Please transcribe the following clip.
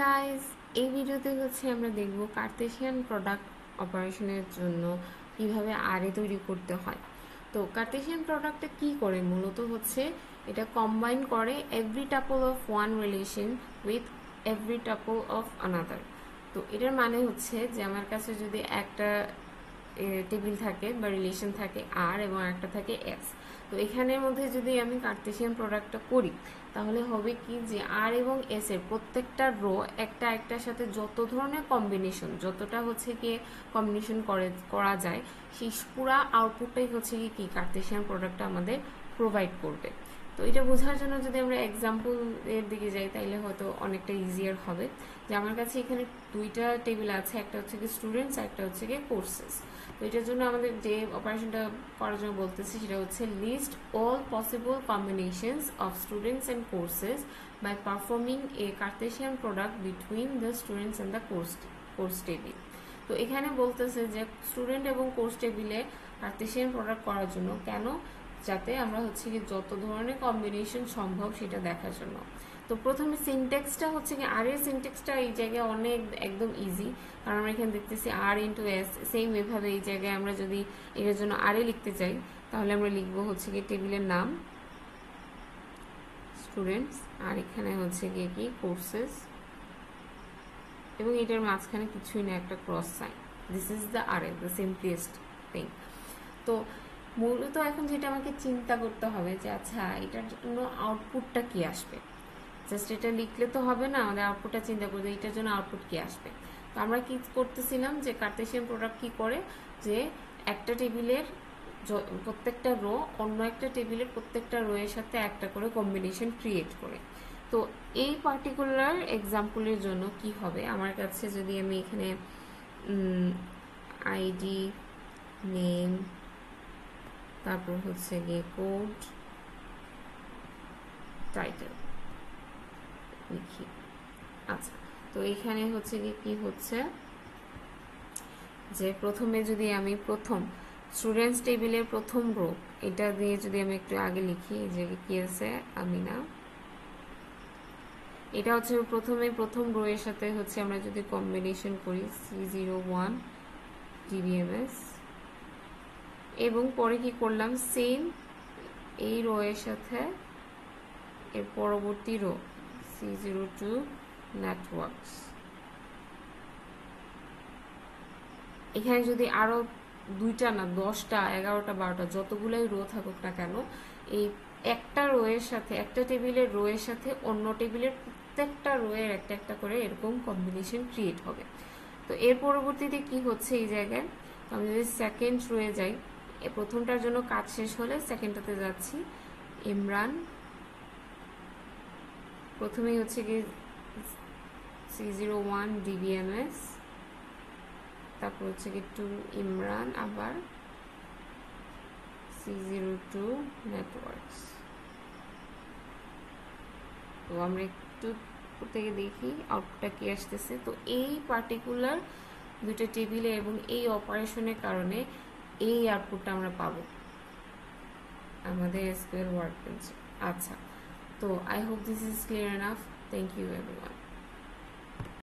Guys, এই ভিডিওতে আমরা দেখব কার্তেশিয়ান প্রোডাক্ট অপারেশনের জন্য কিভাবে আরে তৈরি করতে হয়। তো কার্তেশিয়ান প্রোডাক্টটা কি করে মূলত এটা কম্বাইন করে every tuple of one relation with every tuple of another. তো এটার মানে যে আমার কাছে যদি একটা টেবিল থাকে বা রিলেশন থাকে আর এবং একটা থাকে এস, তো এখানের মধ্যে যদি আমি কার্তেশিয়ান প্রোডাক্টটা করি তাহলে হবে কি যে আর এবং এস এর প্রত্যেকটা রো একটা একটার সাথে যত ধরনের কম্বিনেশন যতটা গিয়ে কম্বিনেশন করা যায় সেই পুরা আউটপুটটাই কি কার্তেশিয়ান প্রোডাক্টটা আমাদের প্রোভাইড করবে। তো এটা বোঝার জন্য যদি আমরা এক্সাম্পল এর দিকে যাই তাহলে হয়তো অনেকটা ইজিয়ার হবে। যে আমার কাছে এখানে দুইটা টেবিল আছে, একটা কি স্টুডেন্টস আর একটা কি কোর্সেস। তো এটার জন্য আমাদের যে অপারেশনটা করার জন্য বলতেছি সেটা list all possible combinations of students and courses by performing a Cartesian product between the students and the course table. তো এখানে বলতেছে যে স্টুডেন্ট এবং কোর্স টেবিলে কার্তেশিয়ান প্রোডাক্ট করার জন্য কেন, যাতে আমরা কি যত ধরনের কম্বিনেশন সম্ভব সেটা দেখার জন্য। তো প্রথমে সিনট্যাক্সটা কি আর এর সিনট্যাক্সটা এই জায়গায় অনেক একদম ইজি, কারণ আমরা এখানে দেখতেছি আর ইন্টু এস। সেম এভাবে এই জায়গায় আমরা যদি এর জন্য আর এ লিখতে চাই তাহলে আমরা লিখবো কি টেবিলের নাম স্টুডেন্টস আর এখানে গিয়ে কি কোর্সেস এবং এটার মাঝখানে কিছুই না, একটা cross sign. This is the আর এ, দ্য সিম্পলেস্ট থিং। তো মূলত এখন যেটা আমাকে চিন্তা করতে হবে যে আচ্ছা এটার জন্য আউটপুটটা কি আসবে। জাস্ট এটা লিখলে তো হবে না, আমাদের আউটপুটটা চিন্তা করতে এটার জন্য আউটপুট কি আসবে। তো আমরা কি করতেছিলাম যে কার্তেশিয়ান প্রোডাক্ট কি করে যে একটা টেবিলের প্রত্যেকটা রো অন্য একটা টেবিলের প্রত্যেকটা রো এর সাথে একটা করে কম্বিনেশন ক্রিয়েট করে। তো এই পার্টিকুলার এক্সাম্পলের জন্য কি হবে, আমার কাছে যদি আমি এখানে আইডি নেম তারপর গিয়ে কোড টাইটেল লিখি। আচ্ছা, তো এখানে গিয়ে কি যে প্রথমে যদি আমি প্রথম স্টুডেন্টস টেবিলের প্রথম রো এটা দিয়ে যদি আমি একটু আগে লিখি যে কি আছে আমিনা, এটা প্রথমে প্রথম রো এর সাথে আমরা যদি কম্বিনেশন করি C01 DBMS এবং পরে কি করলাম সেম এই রো এর সাথে এর পরবর্তী রো C02 নেটওয়ার্কস। এখানে যদি আরো 2টা না 10টা 11টা 12টা যতগুলাই রো থাকুক না কেন, এই একটা রো এর সাথে একটা টেবিলের রো এর সাথে অন্য টেবিলের প্রত্যেকটা রো এর একটা একটা করে এরকম কম্বিনেশন ক্রিয়েট হবে। তো এর পরবর্তীতে কি এই জায়গায় আমি যদি সেকেন্ড রোয়ে যাই, প্রথমটার জন্য কাজ শেষ হলে সেকেন্ডটাতে যাচ্ছি। ইমরান প্রথমেই কি C01 DBMS, তারপর কি 2 ইমরান, আবার C02 নেটওয়ার্কস। তো আমরা একটু থেকে দেখি আউটপুটটা কি আসতেছে। তো এই পার্টিকুলার দুটো টেবিলে এবং এই অপারেশনের কারণে এই আউটপুটটা আমরা পাবো আমাদের এসকিউএল ওয়ার্কবেঞ্চে। আচ্ছা, তো I hope this is clear enough. Thank you everyone.